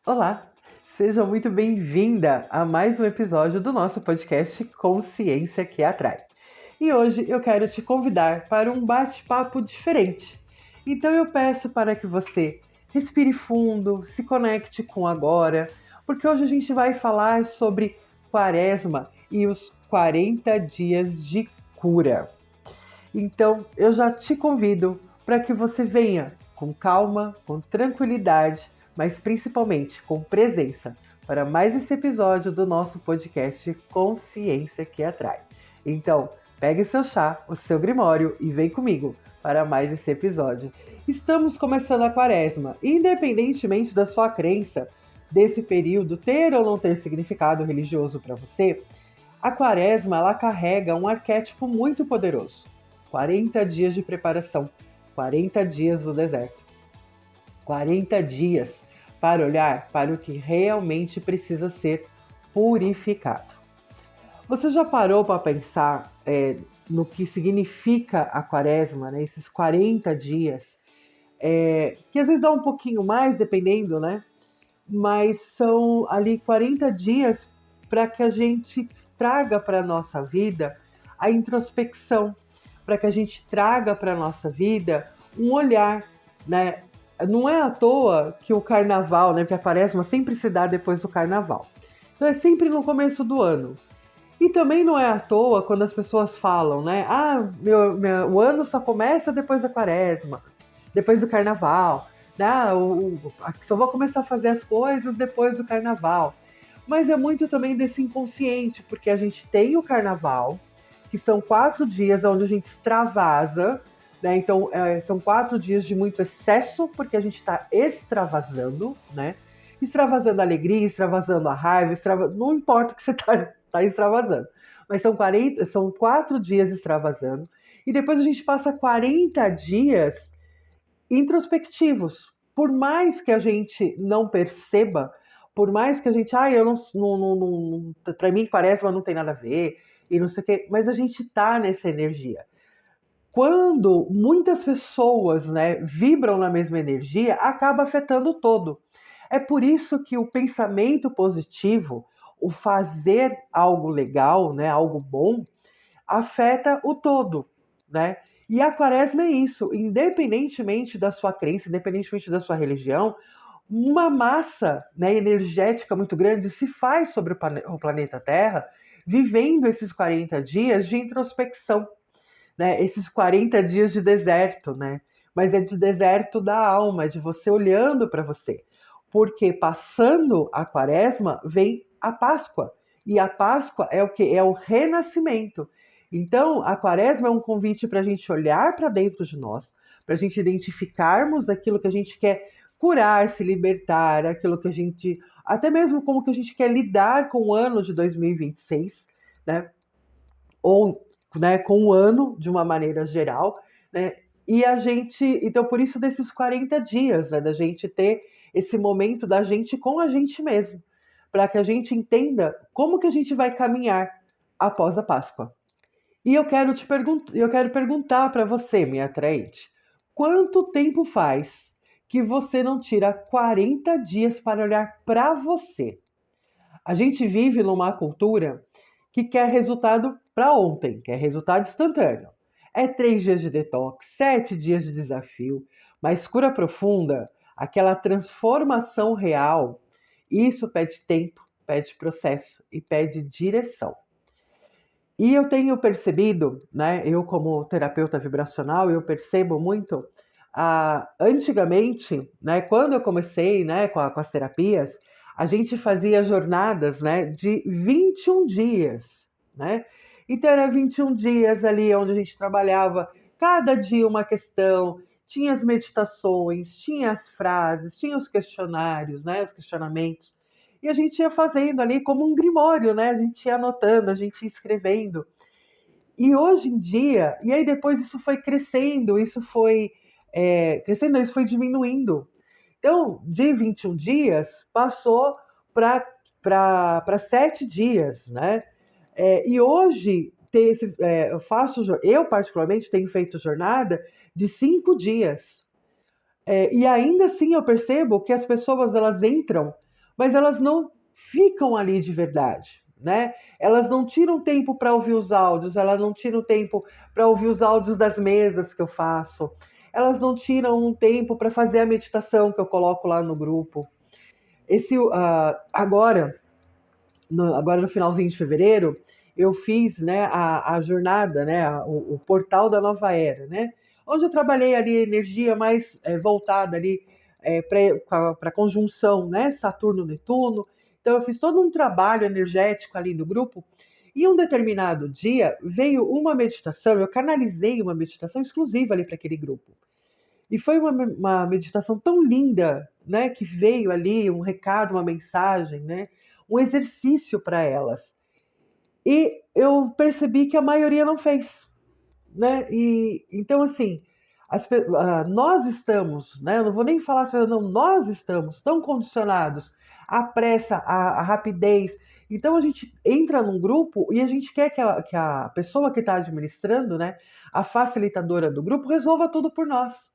Olá, seja muito bem-vinda a mais um episódio do nosso podcast Consciência que Atrai. E hoje eu quero te convidar para um bate-papo diferente. Então eu peço para que você respire fundo, se conecte com o agora, porque hoje a gente vai falar sobre Quaresma e os 40 dias de cura. Então eu já te convido para que você venha com calma, com tranquilidade, mas principalmente com presença para mais esse episódio do nosso podcast Consciência que Atrai. Então, pegue seu chá, o seu grimório e vem comigo para mais esse episódio. Estamos começando a quaresma, independentemente da sua crença, desse período ter ou não ter significado religioso para você, a quaresma ela carrega um arquétipo muito poderoso. 40 dias de preparação, 40 dias no deserto, 40 dias para olhar para o que realmente precisa ser purificado. Você já parou para pensar no que significa a quaresma, né? Esses 40 dias, que às vezes dá um pouquinho mais, dependendo, né? Mas são ali 40 dias para que a gente traga para a nossa vida a introspecção, para que a gente traga para a nossa vida um olhar, né? Não é à toa que o carnaval, né? Porque a quaresma sempre se dá depois do carnaval. Então é sempre no começo do ano. E também não é à toa quando as pessoas falam, né? Ah, o ano só começa depois da quaresma, depois do carnaval. Ah, só vou começar a fazer as coisas depois do carnaval. Mas é muito também desse inconsciente, porque a gente tem o carnaval, que são 4 dias onde a gente extravasa, né? Então, são 4 dias de muito excesso, porque a gente está extravasando, né? Extravasando a alegria, extravasando a raiva, não importa o que você está extravasando. Mas são 4 dias extravasando. E depois a gente passa 40 dias introspectivos. Por mais que a gente não perceba, por mais que a gente, eu não para mim quaresma não tem nada a ver, e não sei o quê, mas a gente tá nessa energia. Quando muitas pessoas, né, vibram na mesma energia, acaba afetando o todo. É por isso que o pensamento positivo, o fazer algo legal, né, algo bom, afeta o todo, né? E a quaresma é isso, independentemente da sua crença, independentemente da sua religião, uma massa, né, energética muito grande se faz sobre o planeta Terra, vivendo esses 40 dias de introspecção, né? Esses 40 dias de deserto, né? Mas é de deserto da alma, de você olhando para você. Porque passando a quaresma vem a Páscoa. E a Páscoa é o que? É o renascimento. Então, a quaresma é um convite para a gente olhar para dentro de nós, para a gente identificarmos aquilo que a gente quer curar, se libertar, aquilo que a gente, até mesmo como que a gente quer lidar com o ano de 2026, né? Ou, né, com o ano de uma maneira geral, né? E a gente, então por isso desses 40 dias, né, da gente ter esse momento da gente com a gente mesmo, para que a gente entenda como que a gente vai caminhar após a Páscoa. E eu quero perguntar para você, minha atraente, quanto tempo faz que você não tira 40 dias para olhar para você? A gente vive numa cultura que quer resultado para ontem, quer resultado instantâneo. É 3 dias de detox, 7 dias de desafio, mas cura profunda, aquela transformação real, isso pede tempo, pede processo e pede direção. E eu tenho percebido, né, eu como terapeuta vibracional, eu percebo muito, antigamente, né, quando eu comecei, né, com as terapias, a gente fazia jornadas, né, de 21 dias, né? Então era 21 dias ali onde a gente trabalhava cada dia uma questão, tinha as meditações, tinha as frases, tinha os questionários, né, os questionamentos. E a gente ia fazendo ali como um grimório, né? A gente ia anotando, a gente ia escrevendo. E hoje em dia, e aí depois isso foi crescendo, isso foi crescendo, isso foi diminuindo. Então, de 21 dias, passou para 7 dias, né? E hoje, eu particularmente tenho feito jornada de 5 dias. E ainda assim eu percebo que as pessoas elas entram mas elas não ficam ali de verdade, né? Elas não tiram tempo para ouvir os áudios, elas não tiram tempo para ouvir os áudios das mesas que eu faço, elas não tiram um tempo para fazer a meditação que eu coloco lá no grupo. Agora no finalzinho de fevereiro, eu fiz, né, a jornada, né, o portal da nova era, né, onde eu trabalhei ali energia mais voltada ali para a conjunção, né, Saturno-Netuno. Então eu fiz todo um trabalho energético ali no grupo. E um determinado dia veio uma meditação, eu canalizei uma meditação exclusiva ali para aquele grupo. E foi uma meditação tão linda, né, que veio ali um recado, uma mensagem, né, um exercício para elas. E eu percebi que a maioria não fez, né? E então assim, nós estamos, né? Eu não vou nem falar as pessoas, não, nós estamos tão condicionados à pressa, à rapidez. Então a gente entra num grupo e a gente quer que a pessoa que está administrando, né, a facilitadora do grupo, resolva tudo por nós.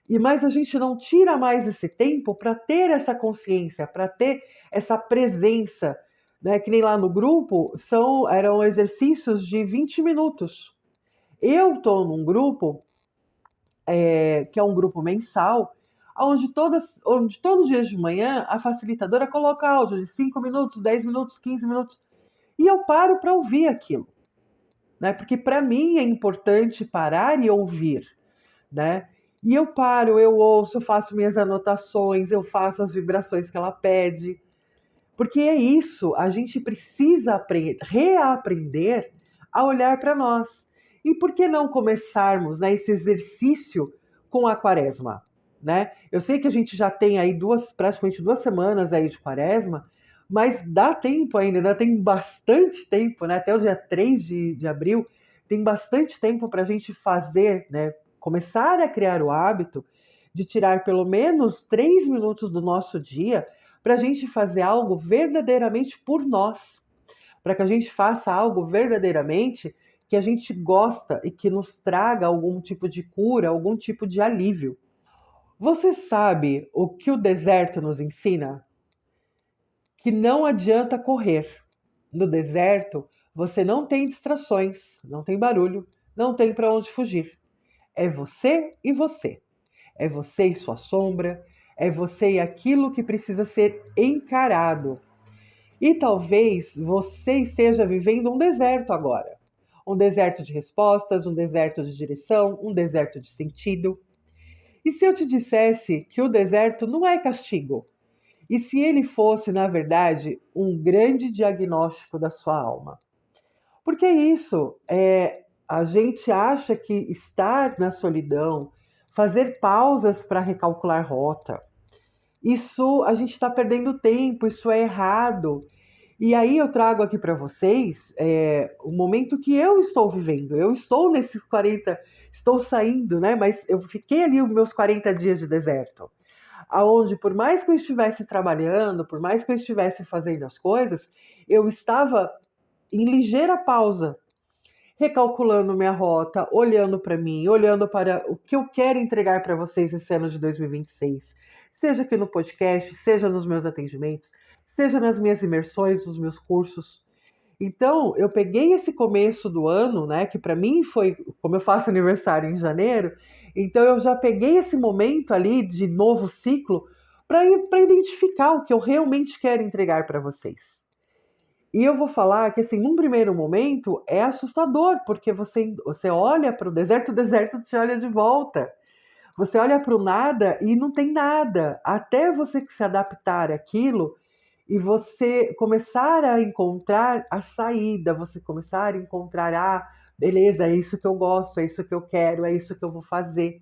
Mas a gente não tira mais esse tempo para ter essa consciência, para ter essa presença, né? Que nem lá no grupo eram exercícios de 20 minutos. Eu estou num grupo que é um grupo mensal, onde todo dia de manhã a facilitadora coloca áudio de 5 minutos, 10 minutos, 15 minutos, e eu paro para ouvir aquilo, né? Porque para mim é importante parar e ouvir, né? E eu paro, eu ouço, eu faço minhas anotações, eu faço as vibrações que ela pede. Porque é isso, a gente precisa reaprender a olhar para nós. E por que não começarmos, né, esse exercício com a quaresma? Né? Eu sei que a gente já tem aí praticamente 2 semanas aí de quaresma, mas dá tempo ainda tem bastante tempo, né? Até o dia 3 de abril, tem bastante tempo para a gente fazer, né? Começar a criar o hábito de tirar pelo menos 3 minutos do nosso dia para a gente fazer algo verdadeiramente por nós, para que a gente faça algo verdadeiramente que a gente gosta e que nos traga algum tipo de cura, algum tipo de alívio. Você sabe o que o deserto nos ensina? Que não adianta correr. No deserto, você não tem distrações, não tem barulho, não tem para onde fugir. É você e você. É você e sua sombra, é você e aquilo que precisa ser encarado. E talvez você esteja vivendo um deserto agora. Um deserto de respostas, um deserto de direção, um deserto de sentido. E se eu te dissesse que o deserto não é castigo? E se ele fosse, na verdade, um grande diagnóstico da sua alma? Porque isso, a gente acha que estar na solidão, fazer pausas para recalcular rota, isso a gente está perdendo tempo, isso é errado. E aí eu trago aqui para vocês o momento que eu estou vivendo. Eu estou nesses 40, estou saindo, né? Mas eu fiquei ali os meus 40 dias de deserto. Aonde por mais que eu estivesse trabalhando, por mais que eu estivesse fazendo as coisas, eu estava em ligeira pausa, recalculando minha rota, olhando para mim, olhando para o que eu quero entregar para vocês esse ano de 2026. Seja aqui no podcast, seja nos meus atendimentos, seja nas minhas imersões, nos meus cursos. Então, eu peguei esse começo do ano, né, que para mim foi, como eu faço aniversário em janeiro, então eu já peguei esse momento ali de novo ciclo para identificar o que eu realmente quero entregar para vocês. E eu vou falar que, assim, num primeiro momento é assustador, porque você olha para o deserto te olha de volta. Você olha para o nada e não tem nada. Até você se adaptar àquilo e você começar a encontrar a saída, você começar a encontrar, beleza, é isso que eu gosto, é isso que eu quero, é isso que eu vou fazer.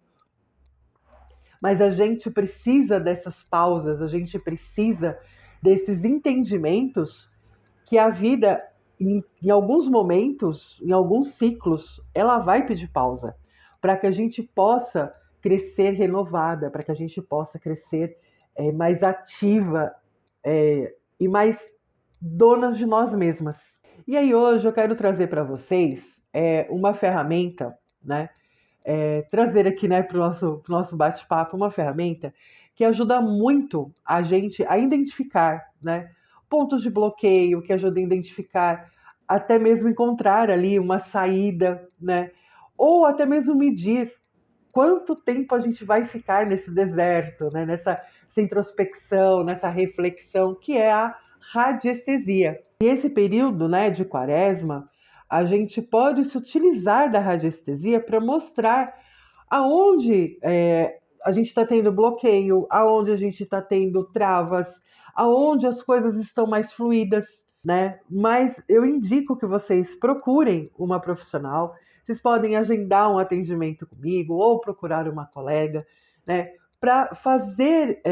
Mas a gente precisa dessas pausas, a gente precisa desses entendimentos que a vida, em alguns momentos, em alguns ciclos, ela vai pedir pausa, para que a gente possa crescer renovada, para que a gente possa crescer mais ativa e mais donas de nós mesmas. E aí hoje eu quero trazer para vocês uma ferramenta, né? Trazer aqui, né, para o nosso bate-papo uma ferramenta que ajuda muito a gente a identificar, né, pontos de bloqueio, que ajuda a identificar, até mesmo encontrar ali uma saída, né, ou até mesmo medir quanto tempo a gente vai ficar nesse deserto, né, nessa introspecção, nessa reflexão, que é a radiestesia. E esse período, né, de quaresma, a gente pode se utilizar da radiestesia para mostrar aonde a gente está tendo bloqueio, aonde a gente está tendo travas, aonde as coisas estão mais fluídas, né? Mas eu indico que vocês procurem uma profissional. Vocês podem agendar um atendimento comigo ou procurar uma colega, né? Para fazer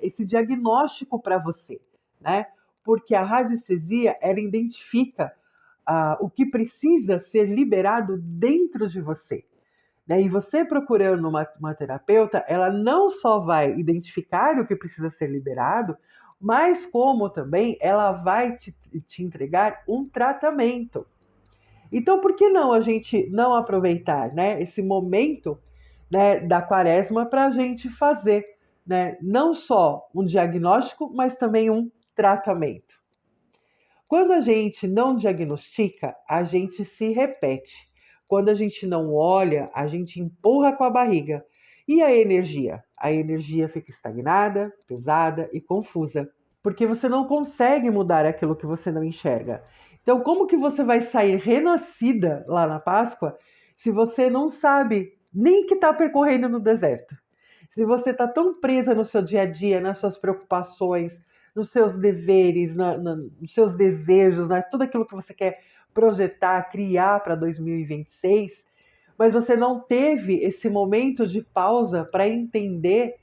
esse diagnóstico para você, né? Porque a radiestesia, ela identifica o que precisa ser liberado dentro de você, né? E você procurando uma terapeuta, ela não só vai identificar o que precisa ser liberado, mas como também ela vai te entregar um tratamento. Então, por que não a gente não aproveitar, né, esse momento, né, da quaresma para a gente fazer, né, não só um diagnóstico, mas também um tratamento? Quando a gente não diagnostica, a gente se repete. Quando a gente não olha, a gente empurra com a barriga. E a energia? A energia fica estagnada, pesada e confusa, porque você não consegue mudar aquilo que você não enxerga. Então, como que você vai sair renascida lá na Páscoa se você não sabe nem que está percorrendo no deserto? Se você está tão presa no seu dia a dia, nas suas preocupações, nos seus deveres, nos seus desejos, né? Tudo aquilo que você quer projetar, criar para 2026, mas você não teve esse momento de pausa para entender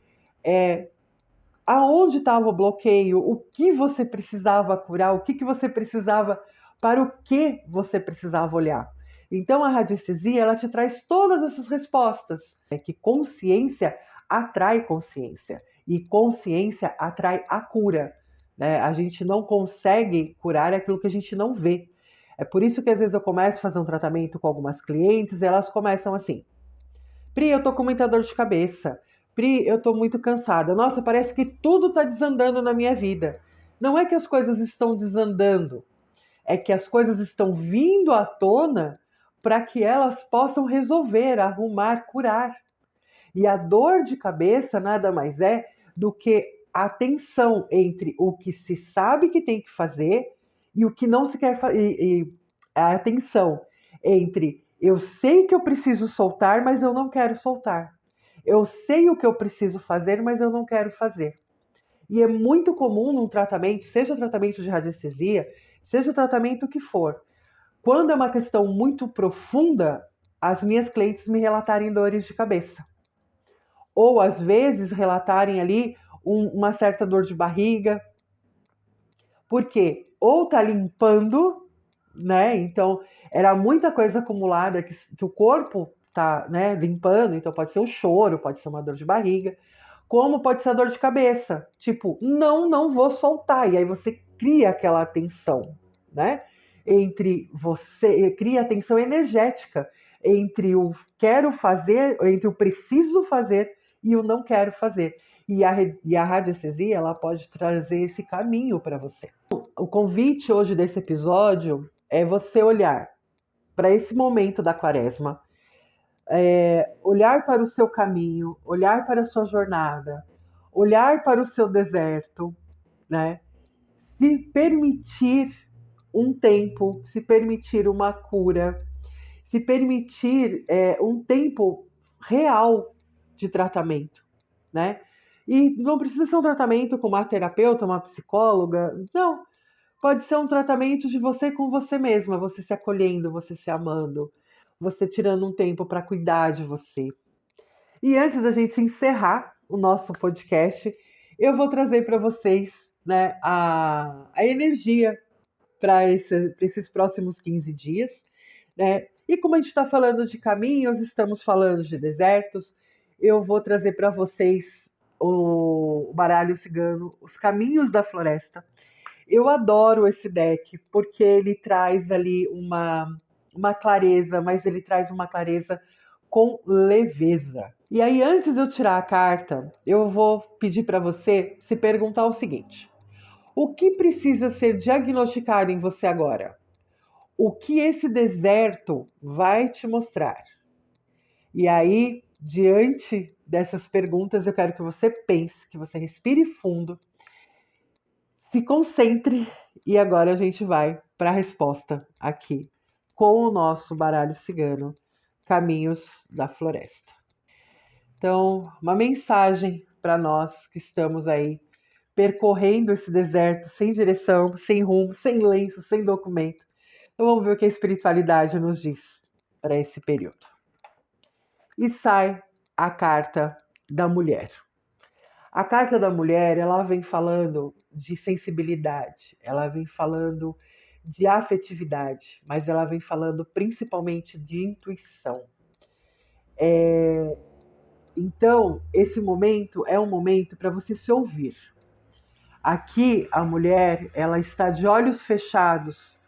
aonde estava o bloqueio, o que você precisava curar, o que você precisava, para o que você precisava olhar. Então a radiestesia, ela te traz todas essas respostas. É que consciência atrai consciência e consciência atrai a cura, né? A gente não consegue curar aquilo que a gente não vê. É por isso que às vezes eu começo a fazer um tratamento com algumas clientes e elas começam assim: Pri, eu tô com muita dor de cabeça. Pri, eu tô muito cansada. Nossa, parece que tudo tá desandando na minha vida. Não é que as coisas estão desandando, é que as coisas estão vindo à tona para que elas possam resolver, arrumar, curar. E a dor de cabeça nada mais é do que a tensão entre o que se sabe que tem que fazer e o que não se quer fazer. E a tensão entre eu sei que eu preciso soltar, mas eu não quero soltar. Eu sei o que eu preciso fazer, mas eu não quero fazer. E é muito comum num tratamento, seja tratamento de radiestesia, seja o tratamento que for, quando é uma questão muito profunda, as minhas clientes me relatarem dores de cabeça. Ou às vezes relatarem ali uma certa dor de barriga, porque ou tá limpando, né? Então era muita coisa acumulada que o corpo tá, né, limpando, então pode ser um choro, pode ser uma dor de barriga, como pode ser a dor de cabeça, tipo, não vou soltar, e aí você cria aquela tensão, né? Entre você, cria a tensão energética entre o quero fazer, entre o preciso fazer e o não quero fazer. E a radiestesia, ela pode trazer esse caminho para você. O convite hoje desse episódio é você olhar para esse momento da quaresma, olhar para o seu caminho, olhar para a sua jornada, olhar para o seu deserto, né? Se permitir um tempo, se permitir uma cura, se permitir um tempo real de tratamento, né? E não precisa ser um tratamento com uma terapeuta, uma psicóloga, não. Pode ser um tratamento de você com você mesma, você se acolhendo, você se amando, você tirando um tempo para cuidar de você. E antes da gente encerrar o nosso podcast, eu vou trazer para vocês, né, a energia para esses próximos 15 dias, né? E como a gente está falando de caminhos, estamos falando de desertos, eu vou trazer para vocês o baralho cigano, os caminhos da floresta. Eu adoro esse deck porque ele traz ali uma clareza, mas ele traz uma clareza com leveza. E aí, antes de eu tirar a carta, eu vou pedir para você se perguntar o seguinte: o que precisa ser diagnosticado em você agora? O que esse deserto vai te mostrar? E aí, diante dessas perguntas, eu quero que você pense, que você respire fundo, se concentre e agora a gente vai para a resposta aqui com o nosso baralho cigano, Caminhos da Floresta. Então, uma mensagem para nós que estamos aí percorrendo esse deserto sem direção, sem rumo, sem lenço, sem documento. Então vamos ver o que a espiritualidade nos diz para esse período. E sai a carta da mulher. A carta da mulher, ela vem falando de sensibilidade, ela vem falando de afetividade, mas ela vem falando principalmente de intuição. Então, esse momento é um momento para você se ouvir. Aqui, a mulher, ela está de olhos fechados,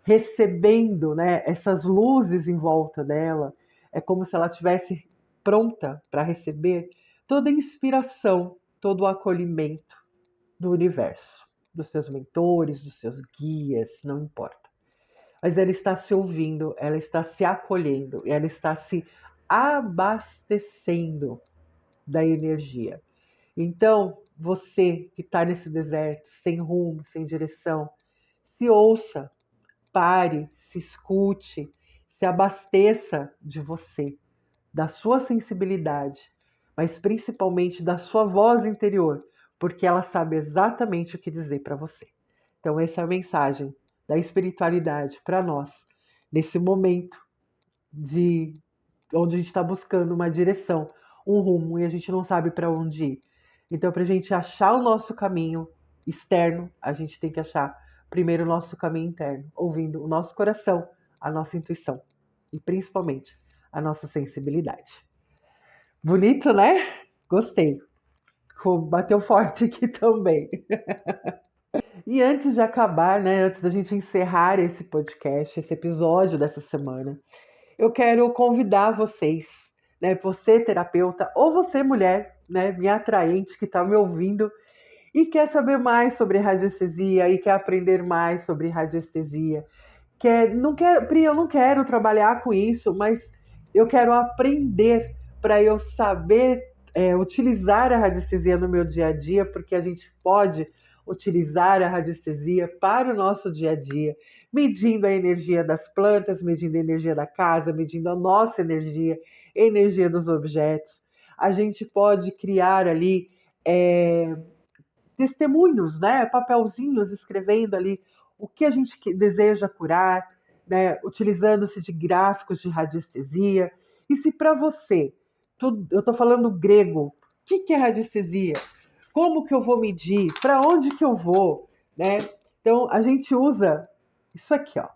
recebendo, né, essas luzes em volta dela. É como se ela estivesse pronta para receber toda a inspiração, todo o acolhimento do universo, dos seus mentores, dos seus guias, não importa. Mas ela está se ouvindo, ela está se acolhendo, ela está se abastecendo da energia. Então, você que está nesse deserto, sem rumo, sem direção, se ouça, pare, se escute, se abasteça de você, da sua sensibilidade, mas principalmente da sua voz interior, porque ela sabe exatamente o que dizer para você. Então, essa é a mensagem da espiritualidade para nós, nesse momento de onde a gente está buscando uma direção, um rumo, e a gente não sabe para onde ir. Então, para a gente achar o nosso caminho externo, a gente tem que achar primeiro o nosso caminho interno, ouvindo o nosso coração, a nossa intuição e principalmente a nossa sensibilidade. Bonito, né? Gostei. Bateu forte aqui também. E antes de acabar, né, antes da gente encerrar esse podcast, esse episódio dessa semana, eu quero convidar vocês, né, você terapeuta ou você mulher, né, minha atraente que está me ouvindo e quer saber mais sobre radiestesia e quer aprender mais sobre radiestesia. Pri, eu não quero trabalhar com isso, mas eu quero aprender para eu saber utilizar a radiestesia no meu dia a dia, porque a gente pode utilizar a radiestesia para o nosso dia a dia, medindo a energia das plantas, medindo a energia da casa, medindo a nossa energia, a energia dos objetos. A gente pode criar ali testemunhos, né? Papelzinhos escrevendo ali o que a gente deseja curar, né? Utilizando-se de gráficos de radiestesia. E se para você, eu estou falando grego, o que é radiestesia? Como que eu vou medir? Para onde que eu vou? Né? Então, a gente usa isso aqui, ó.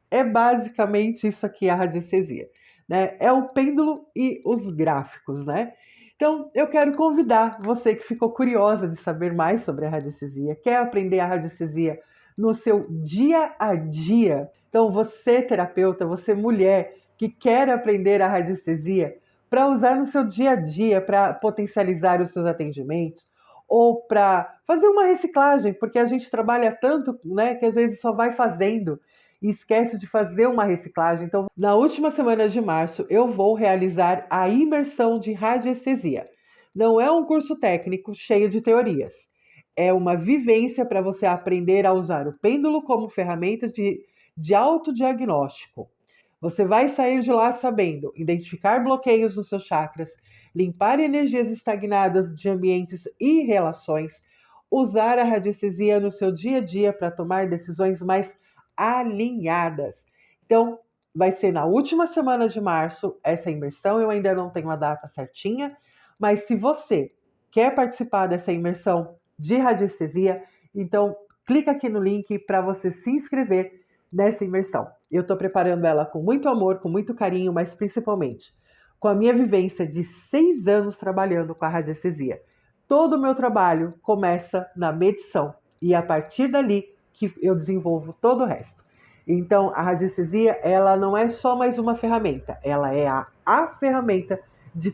É basicamente isso aqui a radiestesia. Né? É o pêndulo e os gráficos, né? Então, eu quero convidar você que ficou curiosa de saber mais sobre a radiestesia, quer aprender a radiestesia no seu dia a dia. Então, você terapeuta, você mulher que quer aprender a radiestesia para usar no seu dia a dia, para potencializar os seus atendimentos, ou para fazer uma reciclagem, porque a gente trabalha tanto, né, que às vezes só vai fazendo e esquece de fazer uma reciclagem. Então, na última semana de março, eu vou realizar a imersão de radiestesia. Não é um curso técnico cheio de teorias. É uma vivência para você aprender a usar o pêndulo como ferramenta de autodiagnóstico. Você vai sair de lá sabendo identificar bloqueios nos seus chakras, limpar energias estagnadas de ambientes e relações, usar a radiestesia no seu dia a dia para tomar decisões mais alinhadas. Então, vai ser na última semana de março essa imersão. Eu ainda não tenho a data certinha, mas se você quer participar dessa imersão de radiestesia, então clica aqui no link para você se inscrever nessa imersão. Eu estou preparando ela com muito amor, com muito carinho, mas principalmente com a minha vivência de 6 anos trabalhando com a radiestesia. Todo o meu trabalho começa na medição e a partir dali que eu desenvolvo todo o resto. Então, a radiestesia, ela não é só mais uma ferramenta, ela é a a ferramenta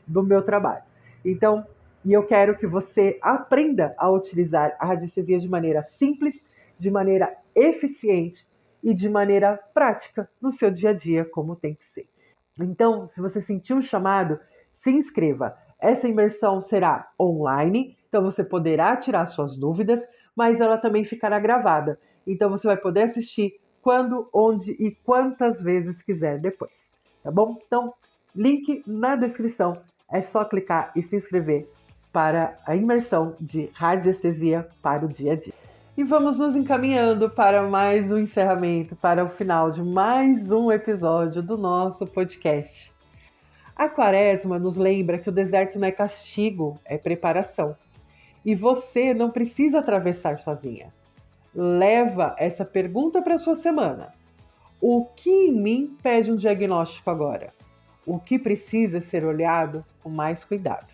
do meu trabalho. Então, e eu quero que você aprenda a utilizar a radiestesia de maneira simples, de maneira eficiente e de maneira prática no seu dia a dia, como tem que ser. Então, se você sentiu um chamado, se inscreva. Essa imersão será online, então você poderá tirar suas dúvidas, mas ela também ficará gravada. Então você vai poder assistir quando, onde e quantas vezes quiser depois, tá bom? Então, link na descrição, é só clicar e se inscrever para a imersão de radiestesia para o dia a dia. E vamos nos encaminhando para mais um encerramento, para o final de mais um episódio do nosso podcast. A Quaresma nos lembra que o deserto não é castigo, é preparação. E você não precisa atravessar sozinha. Leva essa pergunta para a sua semana. O que em mim pede um diagnóstico agora? O que precisa ser olhado com mais cuidado?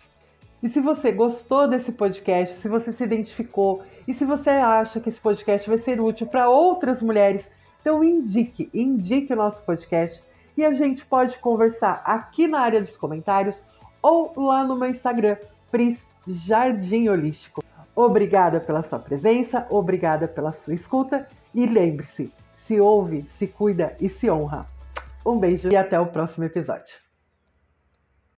E se você gostou desse podcast, se você se identificou e se você acha que esse podcast vai ser útil para outras mulheres, então indique o nosso podcast e a gente pode conversar aqui na área dos comentários ou lá no meu Instagram, Pris Jardim Holístico. Obrigada pela sua presença, obrigada pela sua escuta e lembre-se, se ouve, se cuida e se honra. Um beijo e até o próximo episódio.